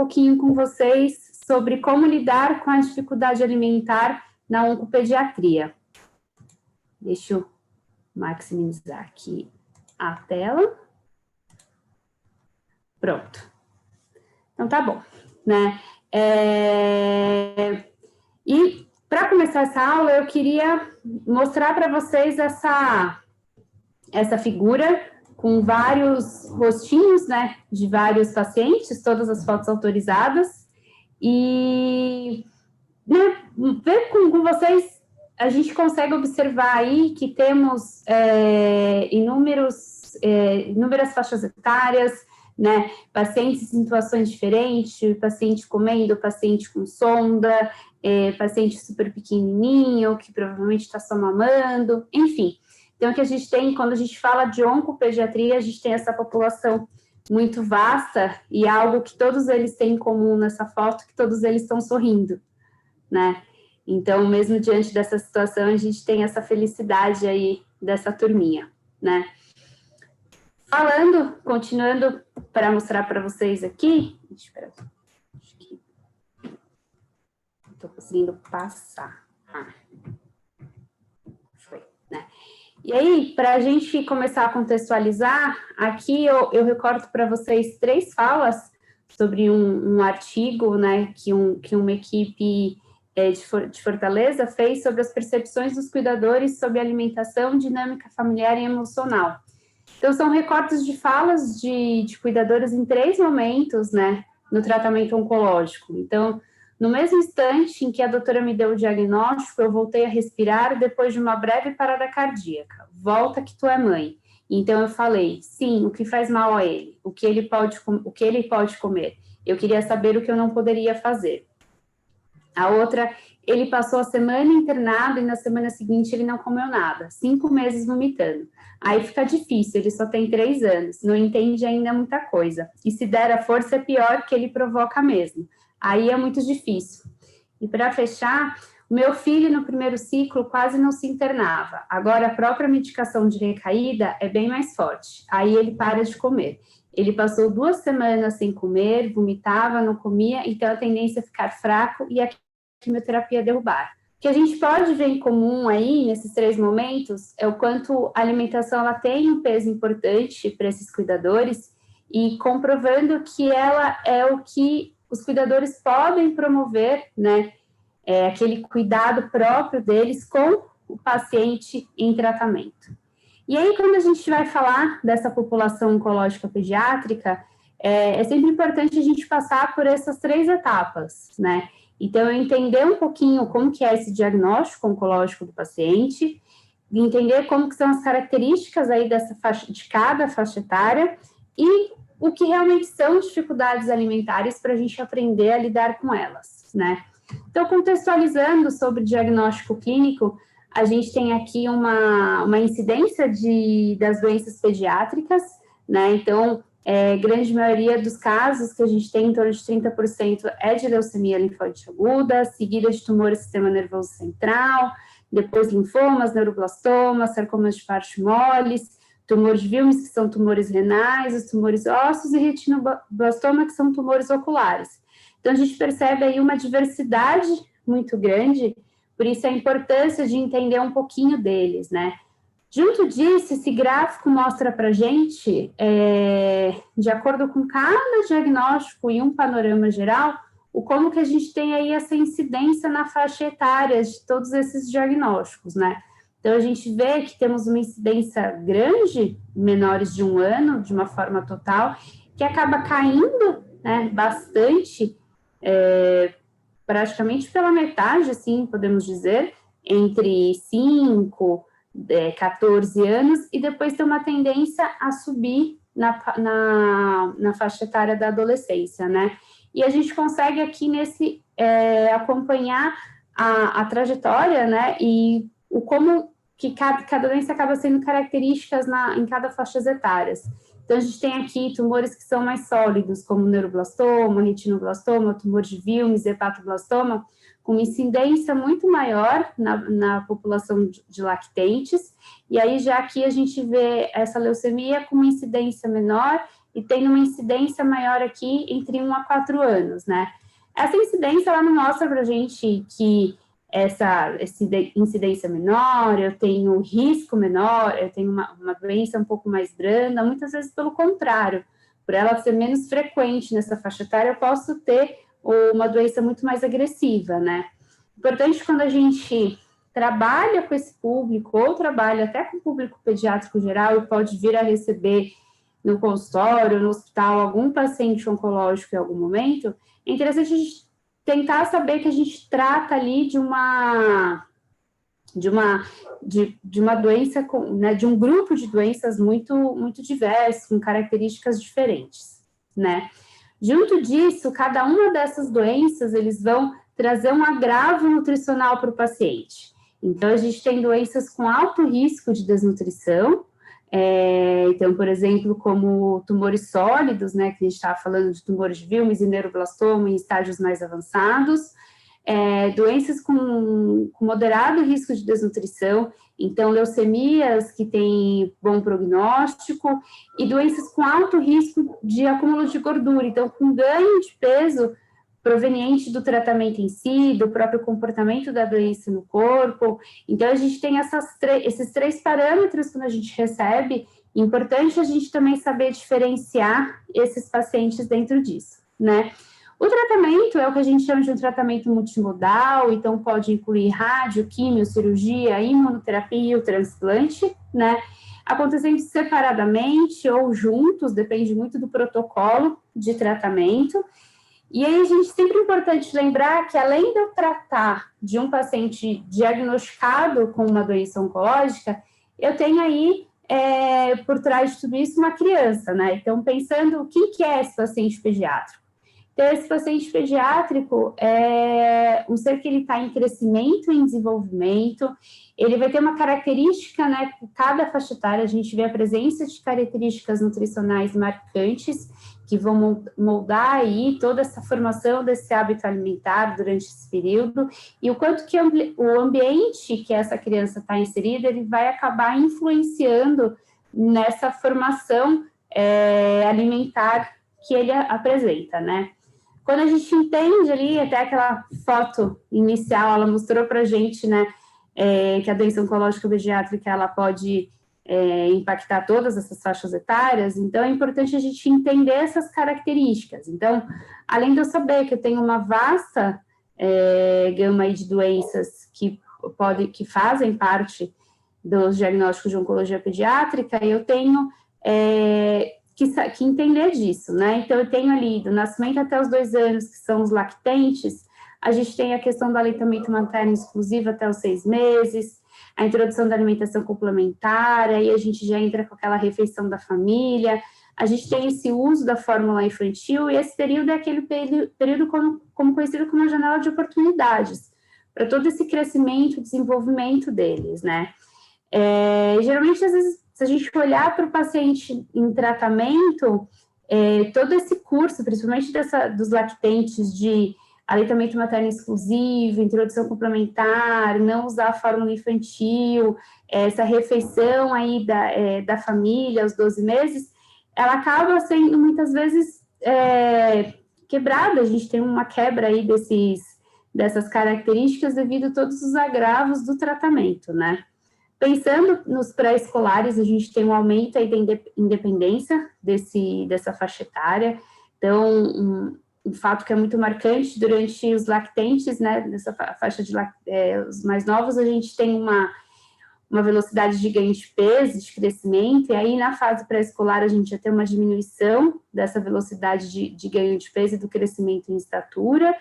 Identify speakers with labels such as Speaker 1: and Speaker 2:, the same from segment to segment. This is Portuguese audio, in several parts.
Speaker 1: pouquinho com vocês sobre como lidar com a dificuldade alimentar na oncopediatria. Deixa eu maximizar aqui a tela. Pronto. Então, tá bom, né? E para começar essa aula, eu queria mostrar para vocês essa figura com vários rostinhos, né, de vários pacientes, todas as fotos autorizadas, e né, ver com vocês, a gente consegue observar aí que temos inúmeras faixas etárias, né, pacientes em situações diferentes, paciente comendo, paciente com sonda, paciente super pequenininho, que provavelmente está só mamando, enfim. Então, o que a gente tem, quando a gente fala de oncopediatria, a gente tem essa população muito vasta e algo que todos eles têm em comum nessa foto, que todos eles estão sorrindo, né? Então, mesmo diante dessa situação, a gente tem essa felicidade aí dessa turminha, né? Continuando para mostrar para vocês aqui, espera, acho que estou conseguindo passar. Foi, né? E aí, para a gente começar a contextualizar, aqui eu recorto para vocês 3 falas sobre um artigo, né, que uma equipe de Fortaleza fez sobre as percepções dos cuidadores sobre alimentação, dinâmica familiar e emocional. Então, são recortes de falas de cuidadores em 3 momentos, né, no tratamento oncológico. Então, no mesmo instante em que a doutora me deu o diagnóstico, eu voltei a respirar depois de uma breve parada cardíaca. Volta que tu é mãe. Então, eu falei, sim, o que faz mal a ele? O que ele pode comer? Eu queria saber o que eu não poderia fazer. A outra, ele passou a semana internado e na semana seguinte ele não comeu nada. 5 meses vomitando. Aí fica difícil, ele só tem 3 anos, não entende ainda muita coisa. E se der a força é pior que ele provoca mesmo. Aí é muito difícil. E para fechar, o meu filho no primeiro ciclo quase não se internava. Agora a própria medicação de recaída é bem mais forte. Aí ele para de comer. Ele passou 2 semanas sem comer, vomitava, não comia, então a tendência é ficar fraco e a quimioterapia derrubar. O que a gente pode ver em comum aí, nesses 3 momentos, é o quanto a alimentação ela tem um peso importante para esses cuidadores e comprovando que ela é o que os cuidadores podem promover, né, aquele cuidado próprio deles com o paciente em tratamento. E aí, quando a gente vai falar dessa população oncológica pediátrica, é sempre importante a gente passar por essas 3 etapas, né? Então, entender um pouquinho como que é esse diagnóstico oncológico do paciente, entender como que são as características aí de cada faixa etária e o que realmente são dificuldades alimentares para a gente aprender a lidar com elas, né? Então, contextualizando sobre diagnóstico clínico, a gente tem aqui uma incidência das doenças pediátricas, né? Então, grande maioria dos casos que a gente tem, em torno de 30%, é de leucemia linfóide aguda, seguida de tumores do sistema nervoso central, depois linfomas, neuroblastomas, sarcomas de parte moles, tumores de Wilms, que são tumores renais, os tumores ósseos, e retinoblastoma, que são tumores oculares. Então, a gente percebe aí uma diversidade muito grande, por isso a importância de entender um pouquinho deles, né? Junto disso, esse gráfico mostra para a gente, de acordo com cada diagnóstico e um panorama geral, como que a gente tem aí essa incidência na faixa etária de todos esses diagnósticos, né? Então, a gente vê que temos uma incidência grande, menores de 1 ano, de uma forma total, que acaba caindo, né, bastante, praticamente pela metade, assim, podemos dizer, entre 5, 14 anos, e depois tem uma tendência a subir na faixa etária da adolescência, né? E a gente consegue aqui acompanhar a trajetória, né, e como que cada doença acaba sendo características em cada faixa etárias. Então, a gente tem aqui tumores que são mais sólidos, como neuroblastoma, retinoblastoma, tumor de Wilms, hepatoblastoma, com uma incidência muito maior na população de lactentes, e aí já aqui a gente vê essa leucemia com uma incidência menor e tem uma incidência maior aqui entre 1 a 4 anos, né? Essa incidência, ela não mostra para a gente que essa incidência menor, eu tenho risco menor, eu tenho uma doença um pouco mais branda, muitas vezes pelo contrário, por ela ser menos frequente nessa faixa etária, eu posso ter uma doença muito mais agressiva, né? Importante quando a gente trabalha com esse público, ou trabalha até com o público pediátrico geral, e pode vir a receber no consultório, no hospital, algum paciente oncológico em algum momento, é interessante a gente tentar saber que a gente trata ali de uma doença, né, de um grupo de doenças muito diverso, com características diferentes, né? Junto disso, cada uma dessas doenças, eles vão trazer um agravo nutricional para o paciente. Então, a gente tem doenças com alto risco de desnutrição, então, por exemplo, como tumores sólidos, né, que a gente estava falando de tumores de Wilms e neuroblastoma em estágios mais avançados, doenças com moderado risco de desnutrição, então leucemias que têm bom prognóstico e doenças com alto risco de acúmulo de gordura, então com ganho de peso proveniente do tratamento em si, do próprio comportamento da doença no corpo. Então, a gente tem esses 3 parâmetros quando a gente recebe. Importante a gente também saber diferenciar esses pacientes dentro disso, né? O tratamento é o que a gente chama de um tratamento multimodal, então pode incluir rádio, quimio, cirurgia, imunoterapia e o transplante, né? Acontecendo separadamente ou juntos, depende muito do protocolo de tratamento. E aí, a gente sempre é importante lembrar que, além de eu tratar de um paciente diagnosticado com uma doença oncológica, eu tenho aí, por trás de tudo isso, uma criança, né? Então, pensando o que é esse paciente pediátrico. Então, esse paciente pediátrico é um ser que ele está em crescimento, em desenvolvimento, ele vai ter uma característica, né? Cada faixa etária, a gente vê a presença de características nutricionais marcantes, que vão moldar aí toda essa formação desse hábito alimentar durante esse período, e o quanto que o ambiente que essa criança está inserida, ele vai acabar influenciando nessa formação alimentar que ele apresenta, né? Quando a gente entende ali, até aquela foto inicial, ela mostrou para a gente, né, que a doença oncológica pediátrica, ela pode impactar todas essas faixas etárias, então é importante a gente entender essas características. Então, além de eu saber que eu tenho uma vasta gama aí de doenças que fazem parte dos diagnósticos de oncologia pediátrica, eu tenho que entender disso, né? Então, eu tenho ali, do nascimento até os 2 anos, que são os lactentes, a gente tem a questão do aleitamento materno exclusivo até os 6 meses, a introdução da alimentação complementar, aí a gente já entra com aquela refeição da família, a gente tem esse uso da fórmula infantil, e esse período é aquele período como conhecido como uma janela de oportunidades, para todo esse crescimento e desenvolvimento deles, né? Geralmente, às vezes, se a gente olhar para o paciente em tratamento, todo esse curso, principalmente dos lactentes de aleitamento materno exclusivo, introdução complementar, não usar a fórmula infantil, essa refeição aí da família aos 12 meses, ela acaba sendo muitas vezes quebrada. A gente tem uma quebra aí dessas características devido a todos os agravos do tratamento, né? Pensando nos pré-escolares, a gente tem um aumento aí da independência dessa faixa etária. Então, um fato que é muito marcante durante os lactentes, né, nessa faixa de os mais novos, a gente tem uma velocidade de ganho de peso, de crescimento, e aí na fase pré-escolar a gente já tem uma diminuição dessa velocidade de ganho de peso e do crescimento em estatura.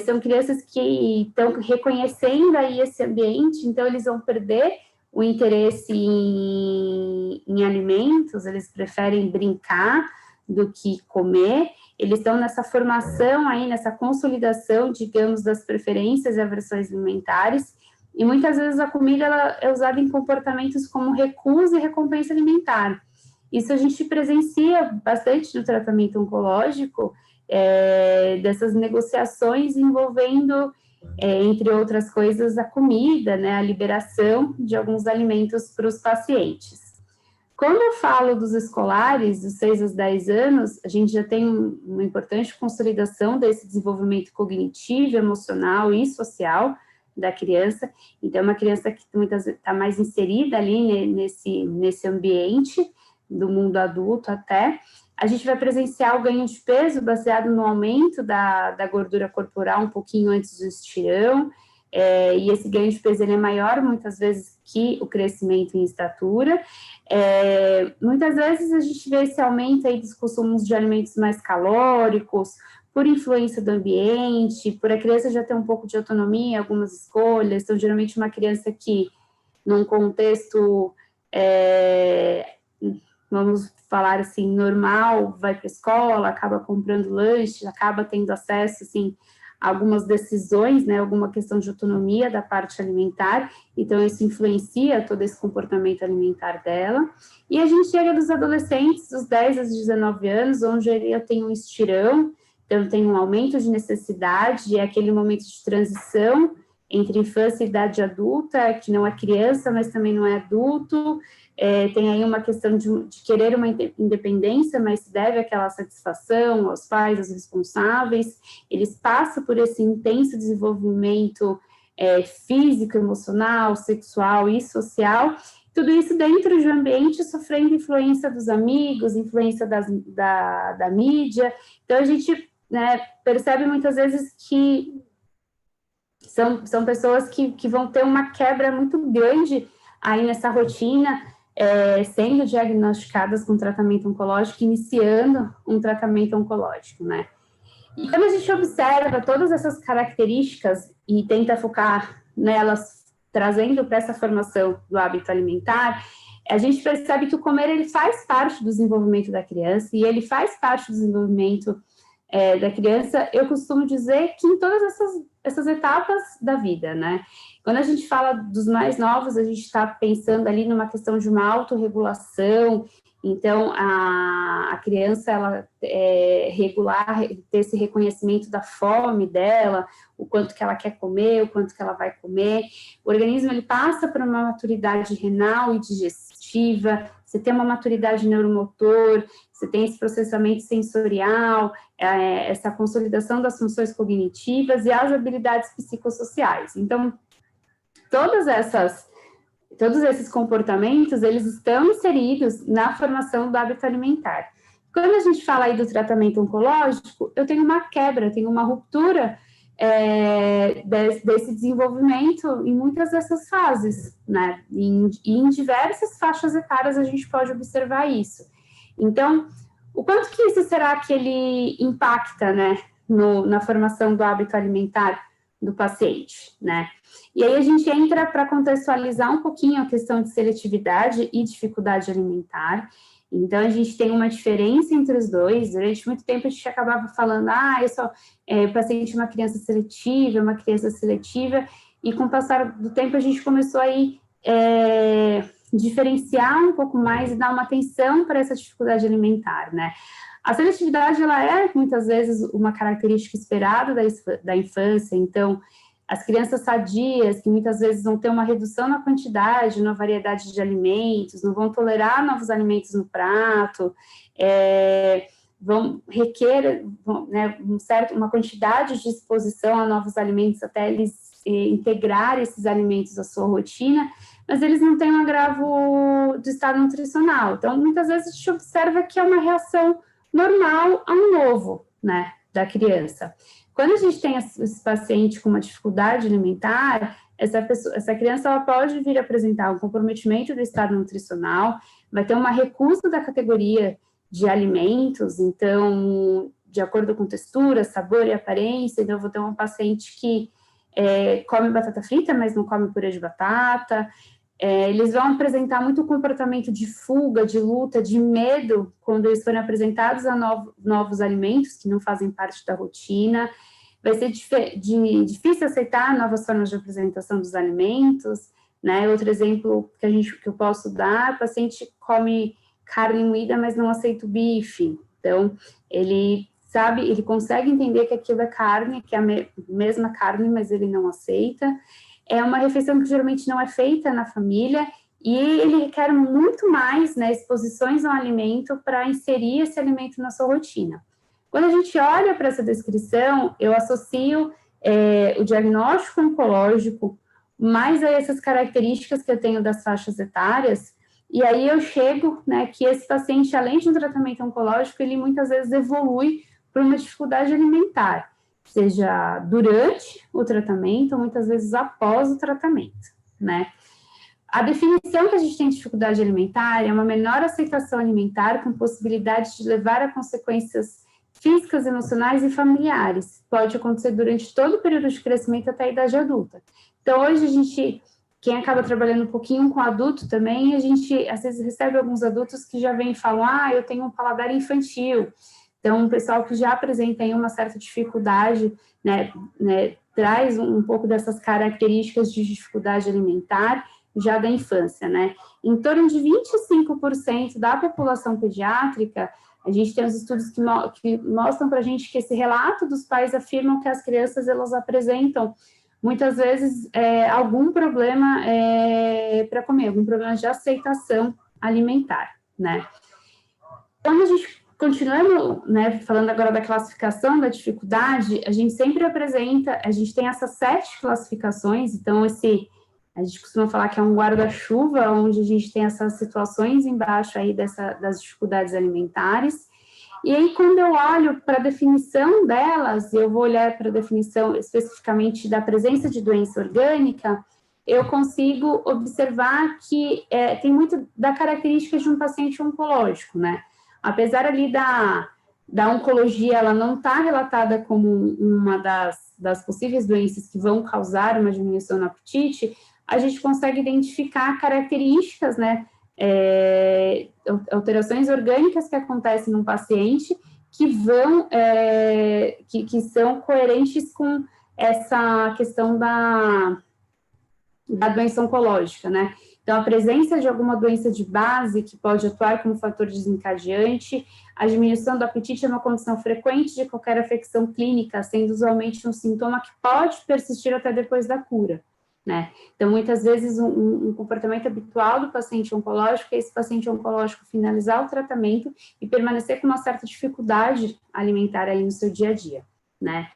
Speaker 1: São crianças que estão reconhecendo aí esse ambiente, então eles vão perder o interesse em alimentos, eles preferem brincar do que comer, eles estão nessa formação aí, nessa consolidação, digamos, das preferências e aversões alimentares, e muitas vezes a comida ela é usada em comportamentos como recusa e recompensa alimentar. Isso a gente presencia bastante no tratamento oncológico, dessas negociações envolvendo, entre outras coisas, a comida, né, a liberação de alguns alimentos para os pacientes. Quando eu falo dos escolares, dos 6 aos 10 anos, a gente já tem uma importante consolidação desse desenvolvimento cognitivo, emocional e social da criança. Então, é uma criança que muitas vezes está mais inserida ali nesse ambiente do mundo adulto até. A gente vai presenciar o ganho de peso baseado no aumento da gordura corporal um pouquinho antes do estirão, e esse ganho de peso ele é maior muitas vezes que o crescimento em estatura. Muitas vezes a gente vê esse aumento aí dos consumos de alimentos mais calóricos, por influência do ambiente, por a criança já ter um pouco de autonomia em algumas escolhas. Então, geralmente uma criança que, num contexto, vamos falar assim, normal, vai para a escola, acaba comprando lanche, acaba tendo acesso, assim, algumas decisões, né, alguma questão de autonomia da parte alimentar, então isso influencia todo esse comportamento alimentar dela. E a gente chega dos adolescentes, dos 10 aos 19 anos, onde eu tenho um estirão, então tem um aumento de necessidade, é aquele momento de transição entre infância e idade adulta, que não é criança, mas também não é adulto. Tem aí uma questão de querer uma independência, mas se deve àquela satisfação aos pais, aos responsáveis. Eles passam por esse intenso desenvolvimento físico, emocional, sexual e social, tudo isso dentro de um ambiente sofrendo influência dos amigos, influência da mídia. Então, a gente, né, percebe muitas vezes que são pessoas que vão ter uma quebra muito grande aí nessa rotina, sendo diagnosticadas com tratamento oncológico, iniciando um tratamento oncológico, né? E quando a gente observa todas essas características e tenta focar nelas, trazendo para essa formação do hábito alimentar, a gente percebe que o comer, ele faz parte do desenvolvimento da criança, e ele faz parte do desenvolvimento da criança, eu costumo dizer que em todas essas etapas da vida, né? Quando a gente fala dos mais novos, a gente está pensando ali numa questão de uma autorregulação. Então, a criança, ela regular, ter esse reconhecimento da fome dela, o quanto que ela quer comer, o quanto que ela vai comer. O organismo, ele passa por uma maturidade renal e digestiva, você tem uma maturidade neuromotor, você tem esse processamento sensorial, essa consolidação das funções cognitivas e as habilidades psicossociais. Então, todos esses comportamentos, eles estão inseridos na formação do hábito alimentar. Quando a gente fala aí do tratamento oncológico, eu tenho uma quebra, eu tenho uma ruptura desse desenvolvimento em muitas dessas fases, né? E em diversas faixas etárias a gente pode observar isso. Então, o quanto que isso será que ele impacta, né, na formação do hábito alimentar do paciente, né? E aí a gente entra para contextualizar um pouquinho a questão de seletividade e dificuldade alimentar. Então, a gente tem uma diferença entre os dois. Durante muito tempo, a gente acabava falando, o paciente é uma criança seletiva, e com o passar do tempo, a gente começou a diferenciar um pouco mais e dar uma atenção para essa dificuldade alimentar, né? A seletividade, ela é, muitas vezes, uma característica esperada da infância. Então, as crianças sadias, que muitas vezes vão ter uma redução na quantidade, na variedade de alimentos, não vão tolerar novos alimentos no prato, vão requerer uma quantidade de exposição a novos alimentos até eles integrar esses alimentos à sua rotina, mas eles não têm um agravo do estado nutricional. Então, muitas vezes a gente observa que é uma reação normal ao novo, né, da criança. Quando a gente tem esse paciente com uma dificuldade alimentar, essa criança ela pode vir apresentar um comprometimento do estado nutricional, vai ter uma recusa da categoria de alimentos, então, de acordo com textura, sabor e aparência. Então, eu vou ter uma paciente que come batata frita, mas não come purê de batata. Eles vão apresentar muito comportamento de fuga, de luta, de medo, quando eles forem apresentados a novos alimentos que não fazem parte da rotina. Vai ser difícil aceitar novas formas de apresentação dos alimentos, né? Outro exemplo que eu posso dar, o paciente come carne moída, mas não aceita o bife. Então, ele consegue entender que aquilo é carne, que é a mesma carne, mas ele não aceita. É uma refeição que geralmente não é feita na família, e ele requer muito mais, né, exposições ao alimento para inserir esse alimento na sua rotina. Quando a gente olha para essa descrição, eu associo o diagnóstico oncológico mais a essas características que eu tenho das faixas etárias, e aí eu chego, né, que esse paciente, além de um tratamento oncológico, ele muitas vezes evolui para uma dificuldade alimentar, seja durante o tratamento ou muitas vezes após o tratamento, né? A definição que a gente tem de dificuldade alimentar é uma menor aceitação alimentar com possibilidade de levar a consequências físicas, emocionais e familiares. Pode acontecer durante todo o período de crescimento até a idade adulta. Então, hoje a gente, quem acaba trabalhando um pouquinho com adulto também, a gente às vezes recebe alguns adultos que já vêm e falam, eu tenho um paladar infantil. Então, o pessoal que já apresenta aí uma certa dificuldade, né, traz um pouco dessas características de dificuldade alimentar já da infância, né? Em torno de 25% da população pediátrica, a gente tem os estudos que mostram para a gente que esse relato dos pais afirmam que as crianças, elas apresentam, muitas vezes, algum problema para comer, algum problema de aceitação alimentar, né? Quando a gente continuando, né, falando agora da classificação da dificuldade, a gente sempre apresenta, a gente tem essas 7 classificações, então a gente costuma falar que é um guarda-chuva, onde a gente tem essas situações embaixo aí das dificuldades alimentares. E aí, quando eu olho para a definição delas, eu vou olhar para a definição especificamente da presença de doença orgânica, eu consigo observar que tem muito da característica de um paciente oncológico, né? Apesar ali da oncologia, ela não está relatada como uma das possíveis doenças que vão causar uma diminuição no apetite, a gente consegue identificar características, né, alterações orgânicas que acontecem num paciente que que são coerentes com essa questão da doença oncológica, né? Então, a presença de alguma doença de base que pode atuar como fator desencadeante, a diminuição do apetite é uma condição frequente de qualquer afecção clínica, sendo usualmente um sintoma que pode persistir até depois da cura, né? Então, muitas vezes, um comportamento habitual do paciente oncológico é esse paciente oncológico finalizar o tratamento e permanecer com uma certa dificuldade alimentar aí no seu dia a dia, né?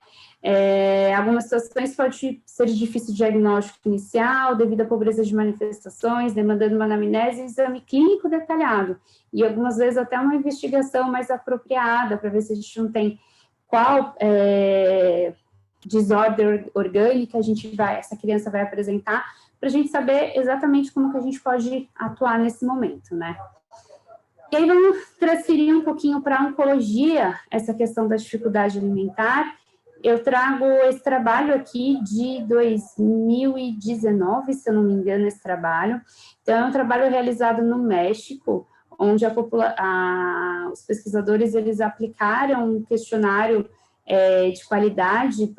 Speaker 1: Algumas situações pode ser de difícil diagnóstico inicial, devido à pobreza de manifestações, demandando uma anamnese e exame clínico detalhado, e algumas vezes até uma investigação mais apropriada, para ver se a gente não tem qual desordem orgânica essa criança vai apresentar, para a gente saber exatamente como que a gente pode atuar nesse momento, né? E aí vamos transferir um pouquinho para a oncologia, essa questão da dificuldade alimentar. Eu trago esse trabalho aqui de 2019, se eu não me engano, esse trabalho. Então, é um trabalho realizado no México, onde os pesquisadores, eles aplicaram um questionário de qualidade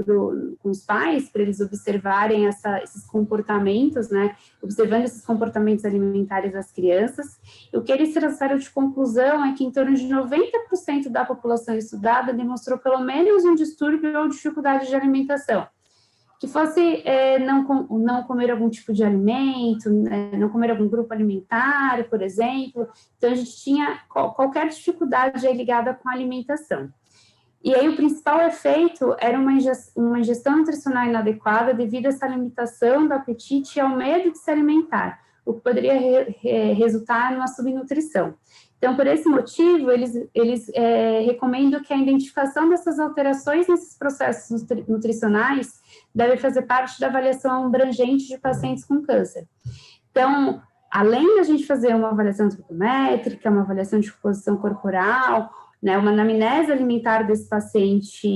Speaker 1: com os pais, para eles observarem esses comportamentos, né, observando esses comportamentos alimentares das crianças. E o que eles trouxeram de conclusão é que em torno de 90% da população estudada demonstrou pelo menos um distúrbio ou dificuldade de alimentação, que fosse não comer algum tipo de alimento, não comer algum grupo alimentar, por exemplo. Então, a gente tinha qualquer dificuldade aí ligada com a alimentação. E aí o principal efeito era uma ingestão nutricional inadequada devido a essa limitação do apetite e ao medo de se alimentar, o que poderia resultar numa subnutrição. Então, por esse motivo, eles recomendam que a identificação dessas alterações nesses processos nutricionais deve fazer parte da avaliação abrangente de pacientes com câncer. Então, além da gente fazer uma avaliação antropométrica, uma avaliação de composição corporal, né, uma anamnese alimentar desse paciente,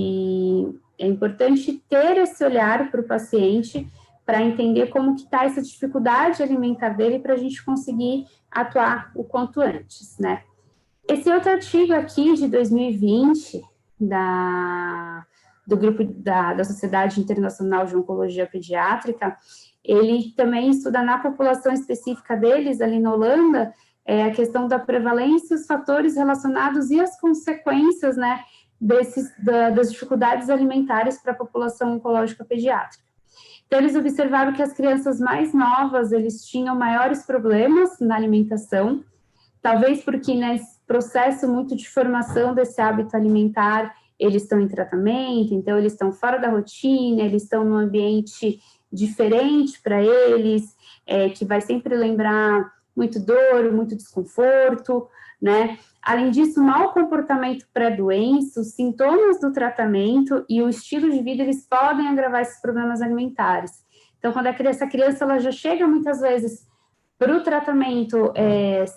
Speaker 1: é importante ter esse olhar para o paciente para entender como que está essa dificuldade alimentar dele para a gente conseguir atuar o quanto antes, né. Esse outro artigo aqui de 2020, do grupo da Sociedade Internacional de Oncologia Pediátrica, ele também estuda na população específica deles, ali na Holanda, a questão da prevalência, os fatores relacionados e as consequências, né, das dificuldades alimentares para a população oncológica pediátrica. Então, eles observaram que as crianças mais novas, eles tinham maiores problemas na alimentação, talvez porque nesse processo muito de formação desse hábito alimentar, eles estão em tratamento, então eles estão fora da rotina, eles estão num ambiente diferente para eles, que vai sempre lembrar muito dor, muito desconforto, né? Além disso, mau comportamento pré-doença, os sintomas do tratamento e o estilo de vida, eles podem agravar esses problemas alimentares. Então, quando essa criança ela já chega muitas vezes para o tratamento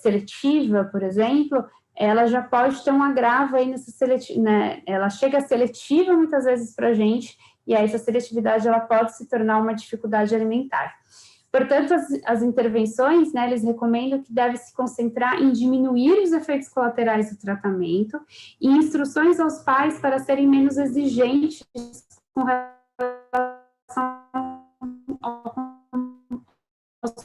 Speaker 1: seletiva, por exemplo, ela já pode ter um agravo aí nessa seletiva, né? Ela chega seletiva muitas vezes para a gente, e aí essa seletividade ela pode se tornar uma dificuldade alimentar. Portanto, as intervenções, né, eles recomendam que deve se concentrar em diminuir os efeitos colaterais do tratamento e instruções aos pais para serem menos exigentes com relação aos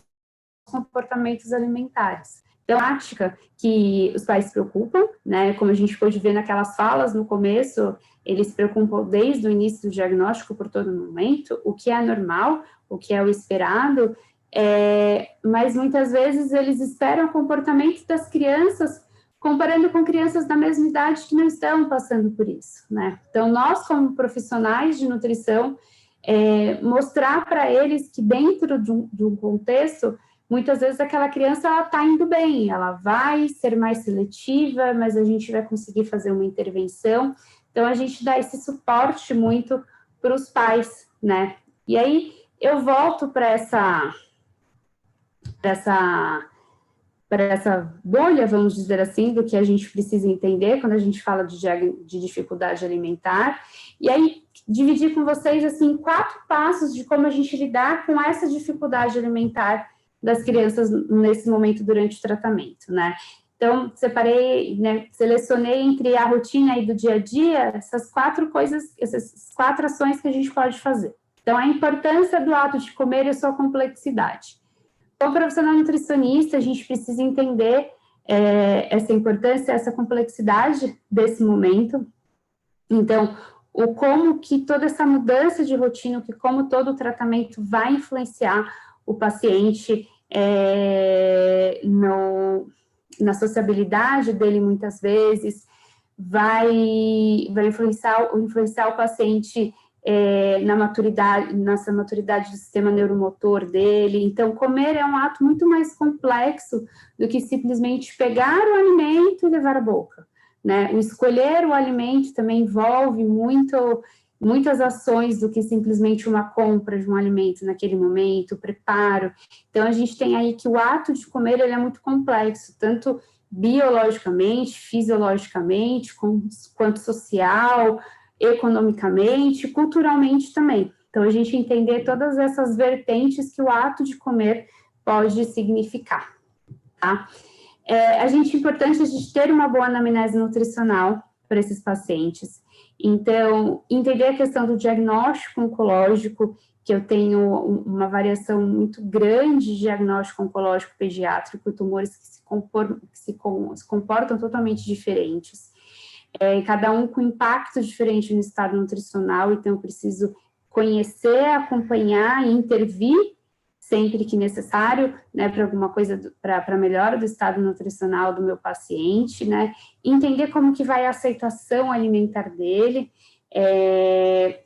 Speaker 1: comportamentos alimentares. Então, a prática que os pais se preocupam, né, como a gente pôde ver naquelas falas no começo, eles se preocupam desde o início do diagnóstico por todo momento, o que é normal, o que é o esperado, mas muitas vezes eles esperam o comportamento das crianças comparando com crianças da mesma idade que não estão passando por isso, né? Então, nós como profissionais de nutrição, mostrar para eles que dentro de um contexto, muitas vezes aquela criança está indo bem, ela vai ser mais seletiva, mas a gente vai conseguir fazer uma intervenção. Então, a gente dá esse suporte muito para os pais, né? E aí, eu volto para essa bolha, vamos dizer assim, do que a gente precisa entender quando a gente fala de dificuldade alimentar. E aí, dividir com vocês, assim, 4 passos de como a gente lidar com essa dificuldade alimentar das crianças nesse momento durante o tratamento, né? Então, separei, né, selecionei entre a rotina aí do dia a dia essas 4 coisas, essas 4 ações que a gente pode fazer. Então, a importância do ato de comer e a sua complexidade. Como profissional nutricionista, a gente precisa entender essa importância, essa complexidade desse momento. Então, o como que toda essa mudança de rotina, que como todo o tratamento vai influenciar o paciente na sociabilidade dele, muitas vezes, vai influenciar o paciente nessa maturidade do sistema neuromotor dele. Então, comer é um ato muito mais complexo do que simplesmente pegar o alimento e levar à boca, né? O escolher o alimento também envolve muitas ações do que simplesmente uma compra de um alimento naquele momento, o preparo. Então, a gente tem aí que o ato de comer, ele é muito complexo, tanto biologicamente, fisiologicamente, quanto social, economicamente, culturalmente também. Então, a gente entender todas essas vertentes que o ato de comer pode significar, tá? É importante a gente ter uma boa anamnese nutricional para esses pacientes. Então, entender a questão do diagnóstico oncológico, que eu tenho uma variação muito grande de diagnóstico oncológico pediátrico, tumores que se comportam totalmente diferentes. Cada um com impacto diferente no estado nutricional, então eu preciso conhecer, acompanhar e intervir sempre que necessário, né, para alguma coisa, para melhora do estado nutricional do meu paciente, né, entender como que vai a aceitação alimentar dele,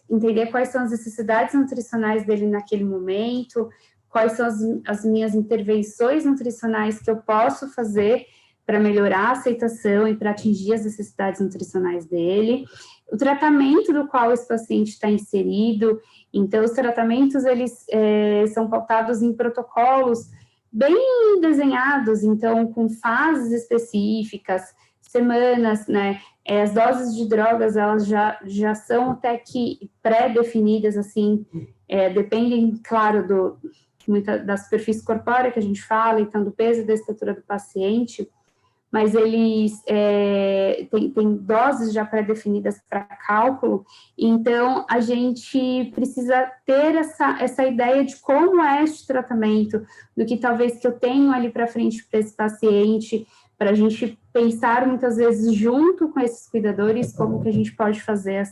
Speaker 1: entender quais são as necessidades nutricionais dele naquele momento, quais são as minhas intervenções nutricionais que eu posso fazer para melhorar a aceitação e para atingir as necessidades nutricionais dele, o tratamento do qual esse paciente está inserido. Então, os tratamentos, eles são pautados em protocolos bem desenhados, então, com fases específicas, semanas, né? As doses de drogas, elas já são até que pré-definidas, assim, dependem, claro, da superfície corpórea que a gente fala, então, do peso e da estatura do paciente, mas eles têm doses já pré-definidas para cálculo, então a gente precisa ter essa ideia de como é este tratamento, do que talvez que eu tenho ali para frente para esse paciente, para a gente pensar muitas vezes junto com esses cuidadores como que a gente pode fazer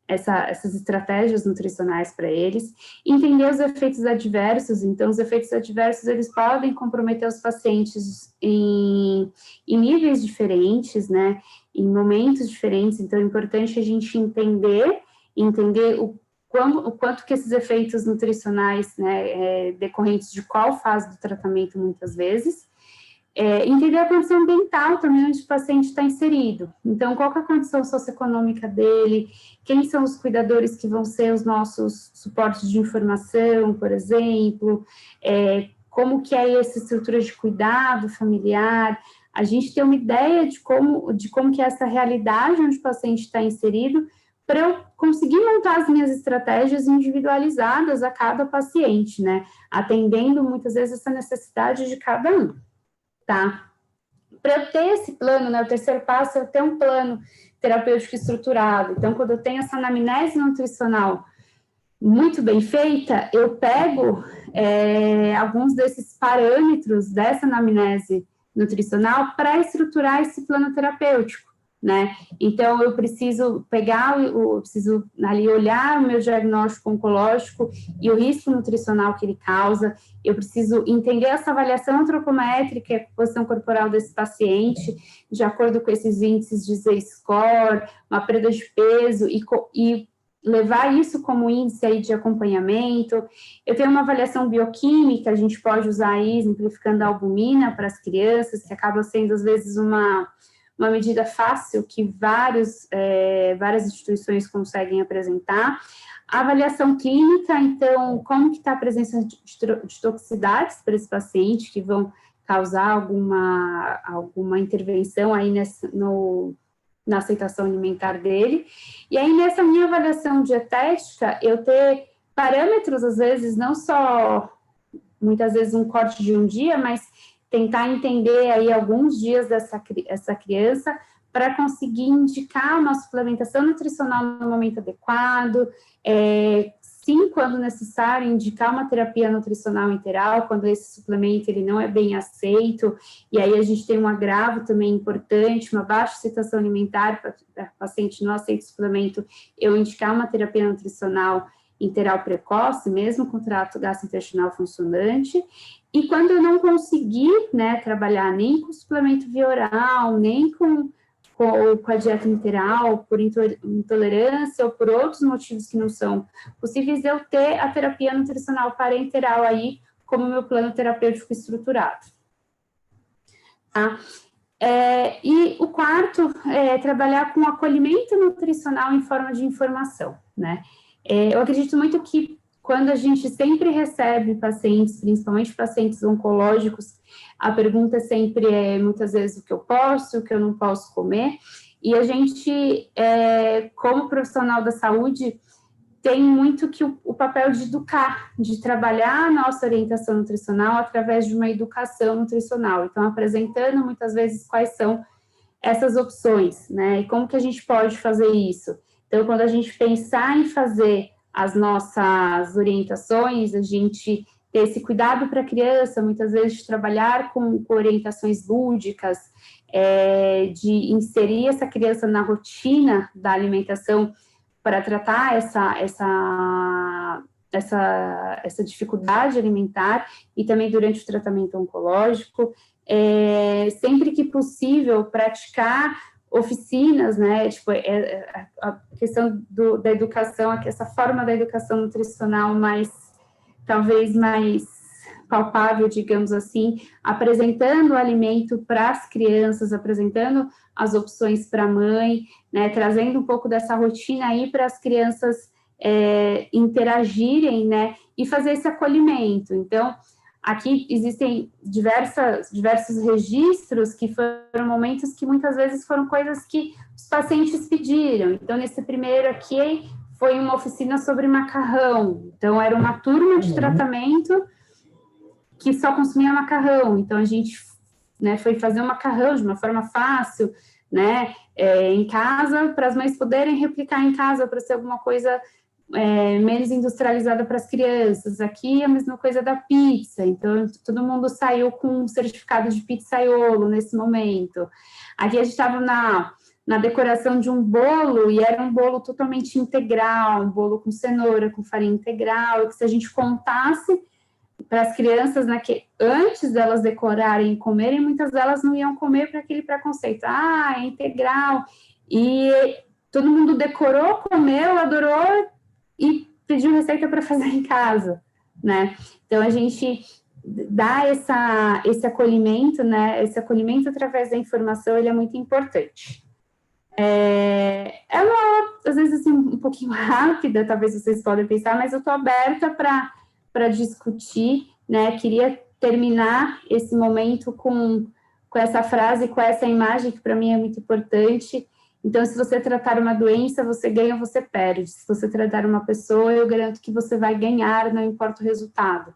Speaker 1: essas estratégias nutricionais para eles, entender os efeitos adversos. Então, os efeitos adversos, eles podem comprometer os pacientes em níveis diferentes, né, em momentos diferentes. Então, é importante a gente entender o quanto que esses efeitos nutricionais, né, decorrentes de qual fase do tratamento, muitas vezes, entender a condição ambiental também onde o paciente está inserido. Então, qual que é a condição socioeconômica dele, quem são os cuidadores que vão ser os nossos suportes de informação, por exemplo, como que é essa estrutura de cuidado familiar, a gente ter uma ideia de como que é essa realidade onde o paciente está inserido, para eu conseguir montar as minhas estratégias individualizadas a cada paciente, né, atendendo muitas vezes essa necessidade de cada um. Tá? Para eu ter esse plano, né, o terceiro passo é eu ter um plano terapêutico estruturado. Então, quando eu tenho essa anamnese nutricional muito bem feita, eu pego alguns desses parâmetros dessa anamnese nutricional para estruturar esse plano terapêutico, né? Então, eu preciso preciso ali olhar o meu diagnóstico oncológico e o risco nutricional que ele causa, eu preciso entender essa avaliação antropométrica e a composição corporal desse paciente, de acordo com esses índices de Z-score, uma perda de peso, e levar isso como índice aí de acompanhamento. Eu tenho uma avaliação bioquímica, a gente pode usar aí, exemplificando a albumina para as crianças, que acaba sendo, às vezes, uma medida fácil que várias instituições conseguem apresentar. A avaliação clínica, então, como que está a presença de toxicidades para esse paciente, que vão causar alguma intervenção aí na aceitação alimentar dele. E aí, nessa minha avaliação dietética, eu ter parâmetros, às vezes, não só, muitas vezes, um corte de um dia, mas tentar entender aí alguns dias dessa criança para conseguir indicar uma suplementação nutricional no momento adequado, sim, quando necessário, indicar uma terapia nutricional integral, quando esse suplemento ele não é bem aceito, e aí a gente tem um agravo também importante, uma baixa aceitação alimentar, para o paciente não aceita o suplemento, eu indicar uma terapia nutricional integral precoce, mesmo com trato gastrointestinal funcionante. E quando eu não conseguir, né, trabalhar nem com suplemento via oral, nem com a dieta integral, por intolerância ou por outros motivos que não são possíveis, eu ter a terapia nutricional parenteral aí como meu plano terapêutico estruturado. Tá? E o quarto é trabalhar com acolhimento nutricional em forma de informação, né? Eu acredito muito que quando a gente sempre recebe pacientes, principalmente pacientes oncológicos, a pergunta sempre muitas vezes, o que eu posso, o que eu não posso comer, e a gente, como profissional da saúde, tem muito que o papel de educar, de trabalhar a nossa orientação nutricional através de uma educação nutricional, então apresentando muitas vezes quais são essas opções, né, e como que a gente pode fazer isso. Então, quando a gente pensar em fazer as nossas orientações, a gente ter esse cuidado para a criança, muitas vezes de trabalhar com orientações lúdicas, de inserir essa criança na rotina da alimentação para tratar essa dificuldade alimentar e também durante o tratamento oncológico, sempre que possível praticar oficinas, né, tipo, a questão da educação, essa forma da educação nutricional talvez mais palpável, digamos assim, apresentando o alimento para as crianças, apresentando as opções para a mãe, né, trazendo um pouco dessa rotina aí para as crianças interagirem, né, e fazer esse acolhimento. Então, aqui existem diversos registros que foram momentos que muitas vezes foram coisas que os pacientes pediram. Então, nesse primeiro aqui, foi uma oficina sobre macarrão. Então, era uma turma de tratamento que só consumia macarrão. Então, a gente, né, foi fazer um macarrão de uma forma fácil, né, em casa, para as mães poderem replicar em casa, para ser alguma coisa menos industrializada para as crianças. Aqui a mesma coisa da pizza, então todo mundo saiu com um certificado de pizzaiolo nesse momento. Aqui a gente estava na decoração de um bolo, e era um bolo totalmente integral, um bolo com cenoura, com farinha integral, e que se a gente contasse para as crianças, né, que antes delas decorarem e comerem, muitas delas não iam comer para aquele preconceito. Ah, é integral. E todo mundo decorou, comeu, adorou e pediu receita para fazer em casa, né? Então, a gente dá esse acolhimento, né? Esse acolhimento através da informação, ele é muito importante. É uma, às vezes, assim, um pouquinho rápida, talvez vocês podem pensar, mas eu estou aberta para discutir, né? Queria terminar esse momento com essa frase, com essa imagem, que para mim é muito importante. Então, se você tratar uma doença, você ganha ou você perde. Se você tratar uma pessoa, eu garanto que você vai ganhar, não importa o resultado.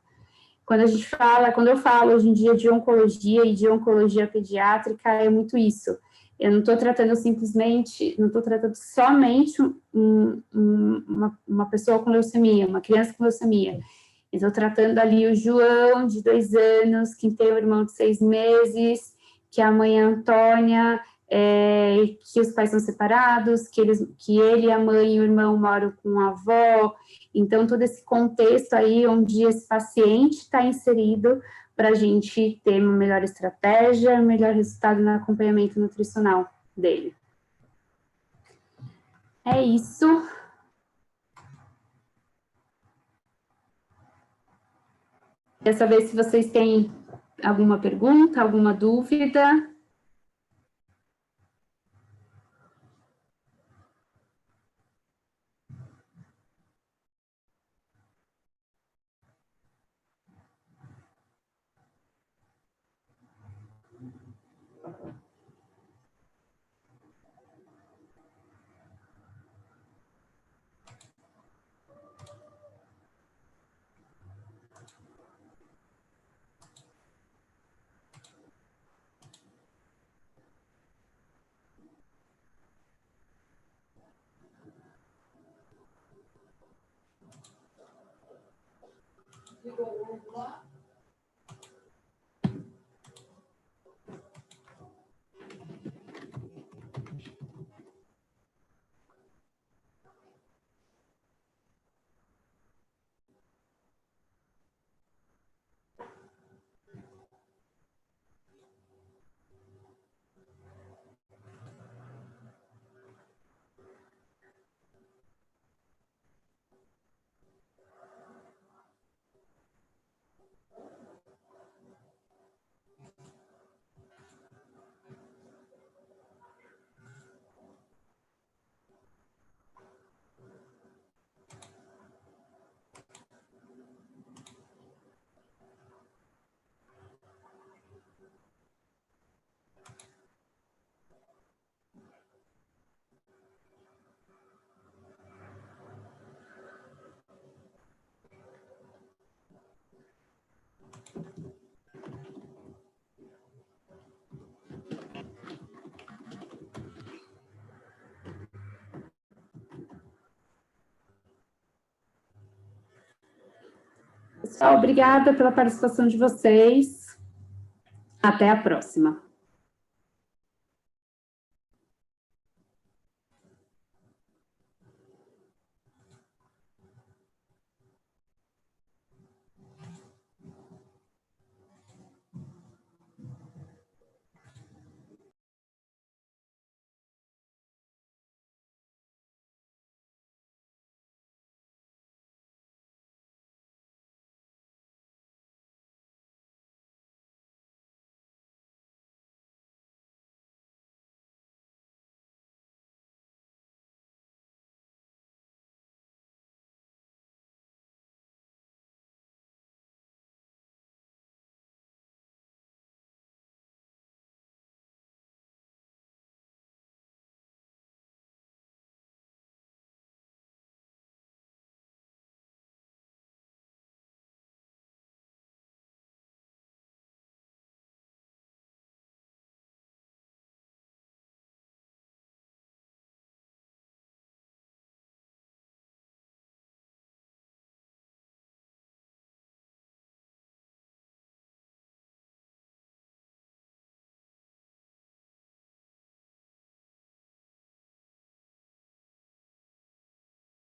Speaker 1: Quando eu falo hoje em dia de oncologia e de oncologia pediátrica, é muito isso. Eu não estou tratando simplesmente, não estou tratando somente uma pessoa com leucemia, uma criança com leucemia. Estou tratando ali o João, de 2 anos, que tem um irmão de 6 meses, que a mãe é Antônia, que os pais são separados, que ele, a mãe e o irmão moram com a avó. Então, todo esse contexto aí, onde esse paciente está inserido, para a gente ter uma melhor estratégia, um melhor resultado no acompanhamento nutricional dele. É isso. Queria saber se vocês têm alguma pergunta, alguma dúvida. Pessoal, obrigada pela participação de vocês. Até a próxima.